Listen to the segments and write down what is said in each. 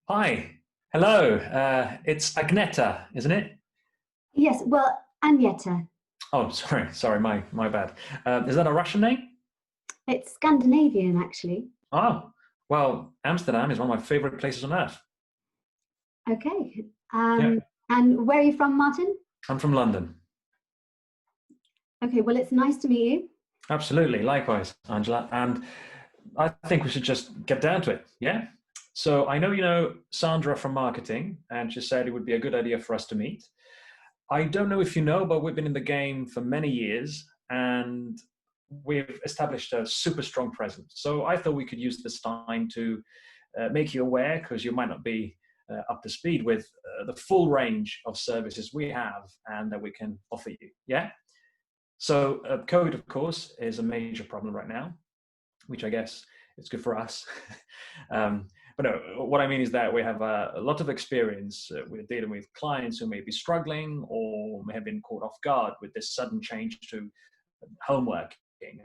Hi. Hello. It's Agneta, isn't it? Yes, well, Agneta. Oh, sorry, my bad. Is that a Russian name? It's Scandinavian, actually. Oh, well, Amsterdam is one of my favorite places on earth. Okay. Yeah, And where are you from, Martin? I'm from London. Okay, well, it's nice to meet you. Absolutely. Likewise, Angela. And I think we should just get down to it. Yeah. So I know you know Sandra from marketing, and she said it would be a good idea for us to meet. I don't know if you know, but we've been in the game for many years and we've established a super strong presence. So I thought we could use this time to make you aware, because you might not be up to speed with the full range of services we have and that we can offer you. Yeah. So COVID, of course, is a major problem right now, which I guess is good for us. um, but no, what I mean is that we have a lot of experience with dealing with clients who may be struggling or may have been caught off guard with this sudden change to homework,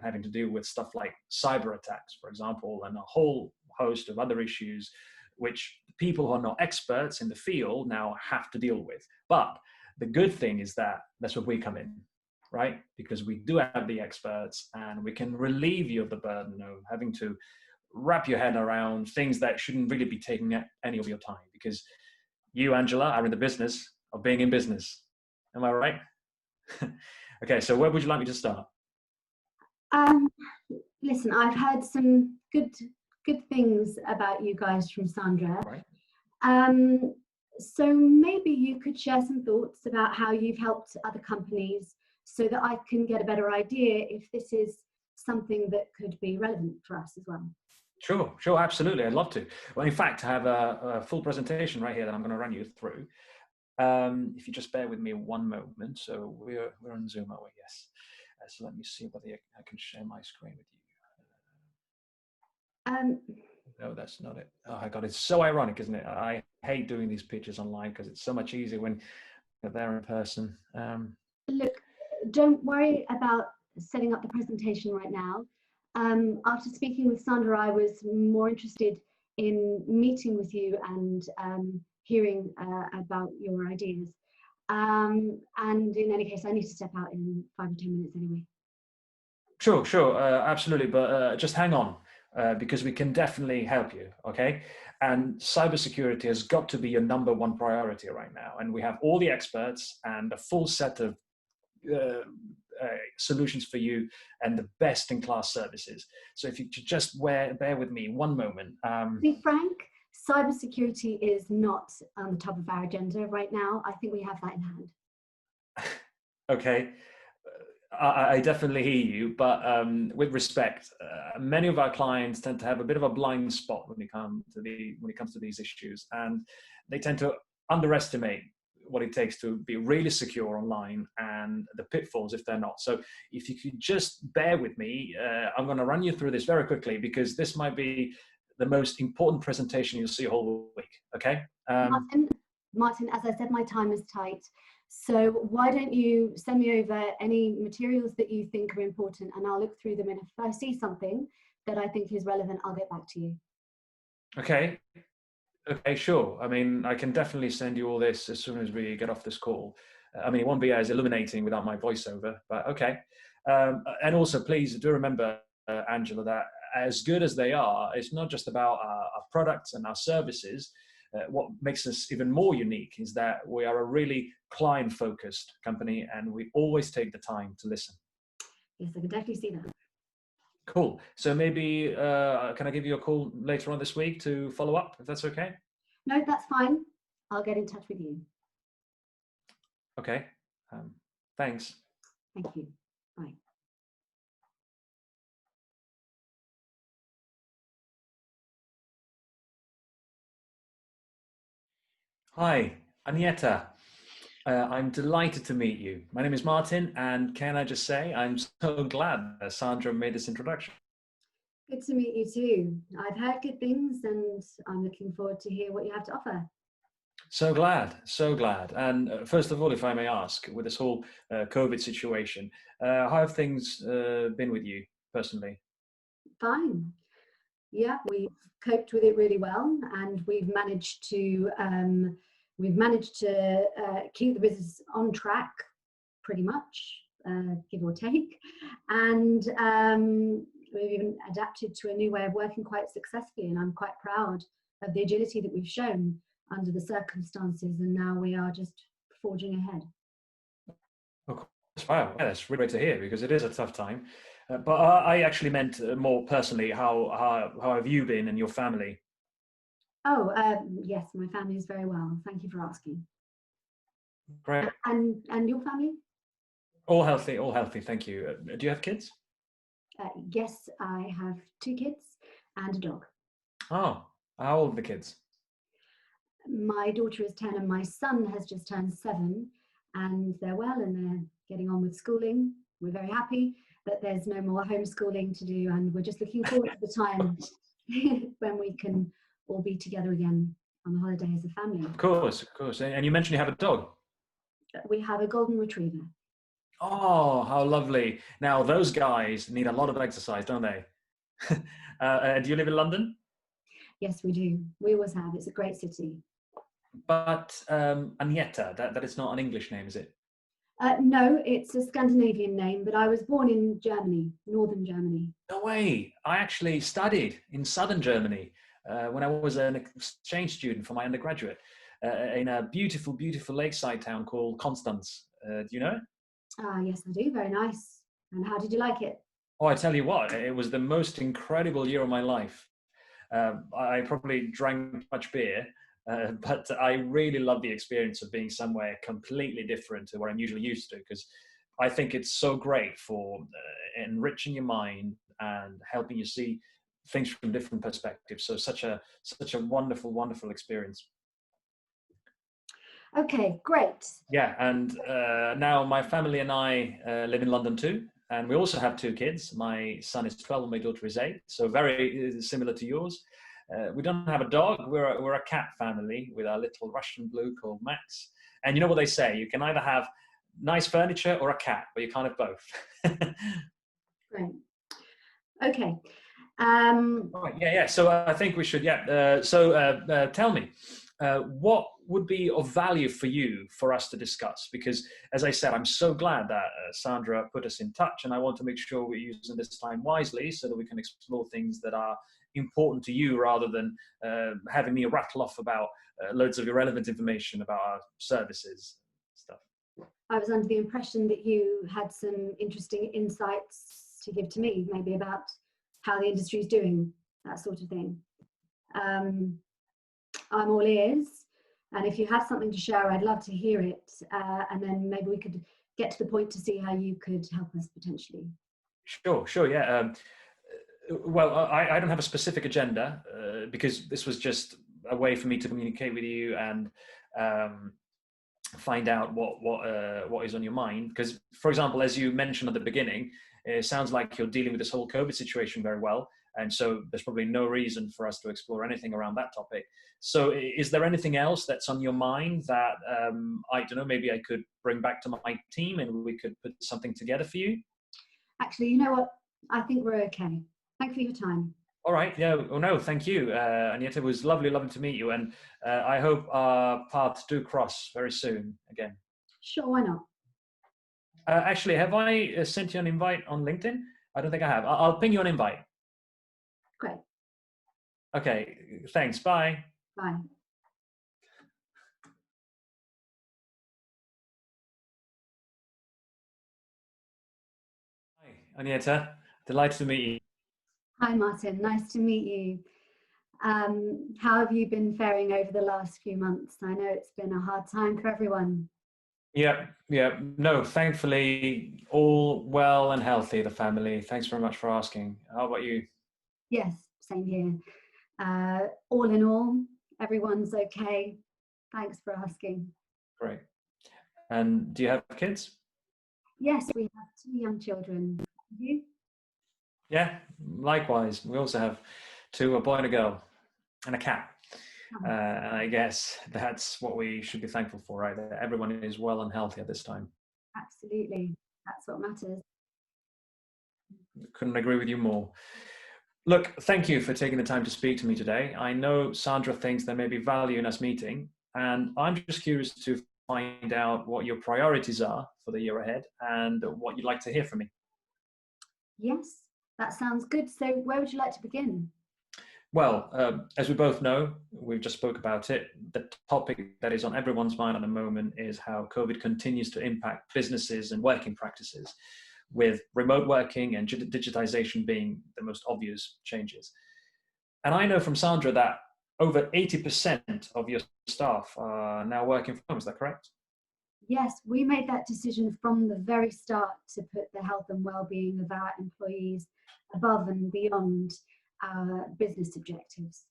having to deal with stuff like cyber attacks, for example, and a whole host of other issues which people who are not experts in the field now have to deal with. But the good thing is that that's where we come in, right? Because we do have the experts and we can relieve you of the burden of having to wrap your head around things that shouldn't really be taking any of your time, because you, Angela, are in the business of being in business. Am I right? Okay, so where would you like me to start? Um, Listen, I've heard some good things about you guys from Sandra. Right. Um, so maybe you could share some thoughts about how you've helped other companies so that I can get a better idea if this is something that could be relevant for us as well. Sure, absolutely. I'd love to. Well, in fact, I have a full presentation right here that I'm going to run you through. If you just bear with me one moment. So we're on Zoom, are we? Yes. So let me see whether I can share my screen with you. Um, No, that's not it. Oh my God, it's so ironic, isn't it? I hate doing these pictures online because it's so much easier when you're there in person. Look, don't worry about setting up the presentation right now. After speaking with Sandra, I was more interested in meeting with you and hearing about your ideas. And in any case, I need to step out in 5 or 10 minutes anyway. Sure, absolutely. But just hang on, because we can definitely help you. Okay, and cybersecurity has got to be your number one priority right now. And we have all the experts and a full set of uh, solutions for you and the best in class services. So if you could just bear with me one moment. To be frank, cybersecurity is not on the top of our agenda right now. I think we have that in hand. Okay. I definitely hear you, but with respect, many of our clients tend to have a bit of a blind spot when it comes to these issues, and they tend to underestimate what it takes to be really secure online and the pitfalls if they're not. So, if you could just bear with me, I'm going to run you through this very quickly because this might be the most important presentation you'll see a whole week. Okay. Martin, Martin, as I said, my time is tight. So why don't you send me over any materials that you think are important and I'll look through them. And if I see something that I think is relevant, I'll get back to you. Okay. Okay, sure. I mean, I can definitely send you all this as soon as we get off this call. I mean, it won't be as illuminating without my voiceover, but okay. And also, please do remember, Angela, that as good as they are, it's not just about our products and our services. What makes us even more unique is that we are a really client-focused company, and we always take the time to listen. Yes, I can definitely see that. Cool. So maybe can I give you a call later on this week to follow up, if that's okay? No, that's fine. I'll get in touch with you. Okay. Um, thanks. Thank you. Bye. Hi, Agneta. I'm delighted to meet you. My name is Martin, and can I just say I'm so glad that Sandra made this introduction. Good to meet you too. I've heard good things and I'm looking forward to hear what you have to offer. So glad, so glad. And first of all, if I may ask, with this whole COVID situation, how have things been with you personally? Fine. Yeah, we've coped with it really well, and we've managed to keep the business on track, pretty much, give or take, and we've even adapted to a new way of working quite successfully. And I'm quite proud of the agility that we've shown under the circumstances. And now we are just forging ahead. Of course. Wow, yeah, that's really great to hear because it is a tough time. But I actually meant more personally, how have you been and your family? Oh, yes, my family is very well. Thank you for asking. Great. And your family? All healthy, all healthy. Thank you. Do you have kids? Yes, I have 2 kids and a dog. Oh, how old are the kids? My daughter is 10 and my son has just turned 7, and they're well and they're getting on with schooling. We're very happy that there's no more homeschooling to do, and we're just looking forward to the time when we can all be together again on a holiday as a family. Of course, of course. And you mentioned you have a dog. We have a golden retriever. Oh, how lovely. Now, those guys need a lot of exercise, don't they? Do you live in London? Yes, we do. We always have. It's a great city. But Agneta, that is not an English name, is it? No, it's a Scandinavian name, but I was born in Germany, northern Germany. No way. I actually studied in southern Germany when I was an exchange student for my undergraduate in a beautiful, beautiful lakeside town called Constance. Do you know it? Ah, yes, I do. Very nice. And how did you like it? Oh, I tell you what, it was the most incredible year of my life. I probably drank much beer, but I really love the experience of being somewhere completely different to what I'm usually used to, because I think it's so great for enriching your mind and helping you see things from different perspectives. So such a wonderful, wonderful experience. Okay, great. Yeah, and now my family and I live in London too, and we also have 2 kids. My son is 12 and my daughter is 8, so very similar to yours. We don't have a dog. We're a cat family with our little Russian blue called Max. And you know what they say? You can either have nice furniture or a cat, but you can't have both. Great. Okay. All right, yeah. So I think we should. Yeah. Tell me, what would be of value for you for us to discuss? Because, as I said, I'm so glad that Sandra put us in touch, and I want to make sure we're using this time wisely so that we can explore things that are important to you, rather than having me rattle off about loads of irrelevant information about our services stuff. I was under the impression that you had some interesting insights to give to me, maybe about how the industry is doing, that sort of thing. I'm all ears, and if you have something to share, I'd love to hear it, and then maybe we could get to the point to see how you could help us potentially. Sure, yeah. Well, I don't have a specific agenda because this was just a way for me to communicate with you and find out what is on your mind. Because, for example, as you mentioned at the beginning, it sounds like you're dealing with this whole COVID situation very well, and so there's probably no reason for us to explore anything around that topic. So, is there anything else that's on your mind that I don't know? Maybe I could bring back to my team, and we could put something together for you. Actually, you know what? I think we're okay. Thanks for your time. All right. Yeah. Oh no. Thank you, Agneta. It was lovely to meet you, and I hope our paths do cross very soon again. Sure, why not? Actually, have I sent you an invite on LinkedIn? I don't think I have. I'll ping you an invite. Great. Okay. Thanks. Bye. Bye. Hi, Agneta. Delighted to meet you. Hi, Martin. Nice to meet you. How have you been faring over the last few months? I know it's been a hard time for everyone. Yeah. No, thankfully, all well and healthy, the family. Thanks very much for asking. How about you? Yes, same here. All in all, everyone's okay. Thanks for asking. Great. And do you have kids? Yes, we have 2 young children. You? Yeah, likewise. We also have 2, a boy and a girl, and a cat. And I guess that's what we should be thankful for, right? That everyone is well and healthy at this time. Absolutely. That's what matters. Couldn't agree with you more. Look, thank you for taking the time to speak to me today. I know Sandra thinks there may be value in us meeting, and I'm just curious to find out what your priorities are for the year ahead and what you'd like to hear from me. Yes, that sounds good. So where would you like to begin? Well, as we both know, we've just spoke about it. The topic that is on everyone's mind at the moment is how COVID continues to impact businesses and working practices, with remote working and digitization being the most obvious changes. And I know from Sandra that over 80% of your staff are now working from home. Is that correct? Yes, we made that decision from the very start to put the health and well-being of our employees above and beyond our business objectives.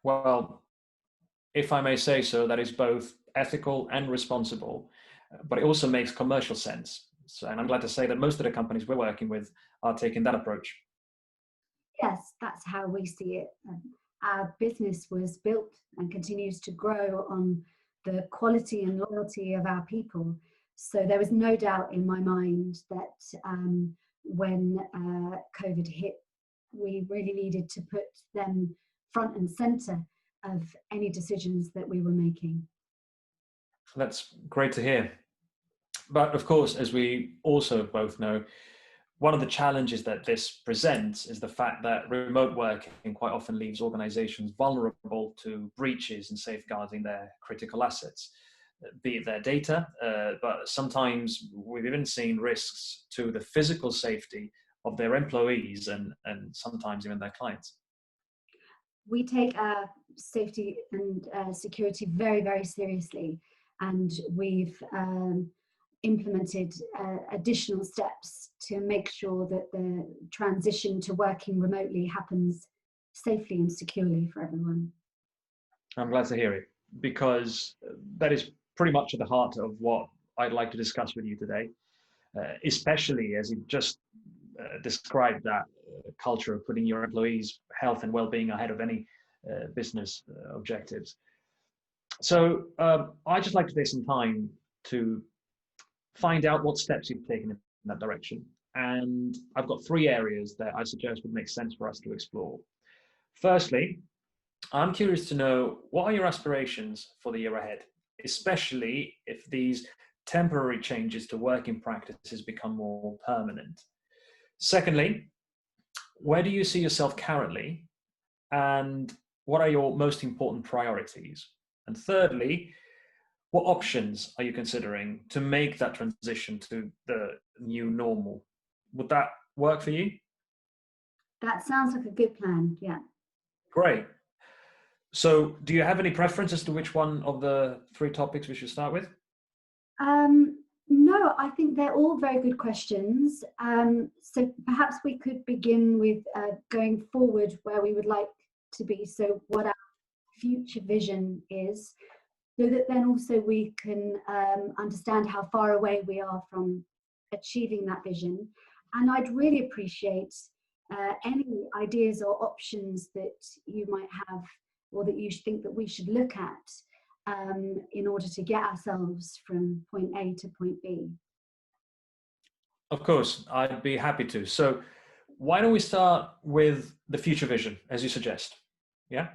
Well, if I may say so, that is both ethical and responsible, but it also makes commercial sense. So, and I'm glad to say that most of the companies we're working with are taking that approach. Yes, that's how we see it. Our business was built and continues to grow on the quality and loyalty of our people. So there was no doubt in my mind that when COVID hit, we really needed to put them front and center of any decisions that we were making. That's great to hear. But of course, as we also both know, one of the challenges that this presents is the fact that remote working quite often leaves organizations vulnerable to breaches in safeguarding their critical assets, be it their data, but sometimes we've even seen risks to the physical safety of their employees and sometimes even their clients. We take our safety and security very, very seriously, and we've implemented additional steps to make sure that the transition to working remotely happens safely and securely for everyone. I'm glad to hear it, because that is pretty much at the heart of what I'd like to discuss with you today, especially as you just described that culture of putting your employees' health and well-being ahead of any business objectives. So I'd just like to take some time to find out what steps you've taken in that direction. And I've got three areas that I suggest would make sense for us to explore. Firstly, I'm curious to know, what are your aspirations for the year ahead, especially if these temporary changes to working practices become more permanent? Secondly, where do you see yourself currently, and what are your most important priorities? And thirdly, what options are you considering to make that transition to the new normal? Would that work for you? That sounds like a good plan, yeah. Great. So do you have any preference as to which one of the three topics we should start with? No, I think they're all very good questions. So perhaps we could begin with going forward where we would like to be. So what our future vision is, so that then also we can understand how far away we are from achieving that vision. And I'd really appreciate any ideas or options that you might have, or that you think that we should look at in order to get ourselves from point A to point B. Of course, I'd be happy to. So why don't we start with the future vision, as you suggest? Yeah?